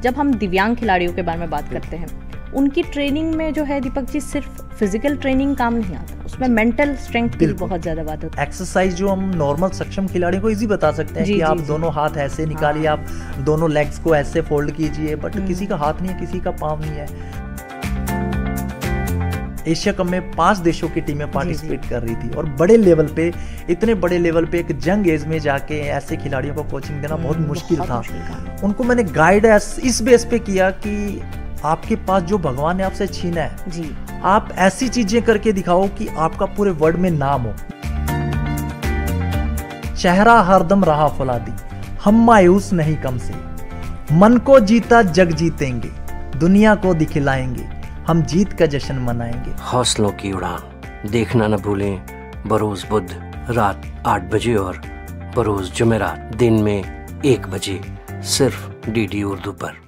जब हम दिव्यांग खिलाड़ियों के बारे में बात करते हैं, उनकी ट्रेनिंग में जो है दीपक जी, सिर्फ फिजिकल ट्रेनिंग काम नहीं आता, उसमें मेंटल स्ट्रेंथ की बहुत ज्यादा बात होती है। एक्सरसाइज जो हम नॉर्मल सक्षम खिलाड़ियों को इजी बता सकते हैं कि आप दोनों हाथ ऐसे निकालिए, आप दोनों लेग्स को ऐसे फोल्ड कीजिए, बट किसी का हाथ नहीं है, किसी का पाँव नहीं है। एशिया कप में 5 देशों की टीमें पार्टिसिपेट कर रही थी और बड़े लेवल पे, इतने बड़े लेवल पे एक यंग एज में जाके ऐसे खिलाड़ियों को कोचिंग देना बहुत मुश्किल था। उनको मैंने गाइड इस बेस पे किया कि आपके पास जो भगवान ने आपसे छीना है जी, आप ऐसी चीजें करके दिखाओ कि आपका पूरे वर्ल्ड में नाम हो। चेहरा हरदम रहा फुलादी, हम मायूस नहीं कम से, मन को जीता जग जीतेंगे, दुनिया को दिखलाएंगे, हम जीत का जश्न मनाएंगे। हौसलों की उड़ान देखना न भूलें, बरोज बुध रात 8 बजे और बरोज जुमेरात दिन में 1 बजे, सिर्फ डीडी उर्दू पर।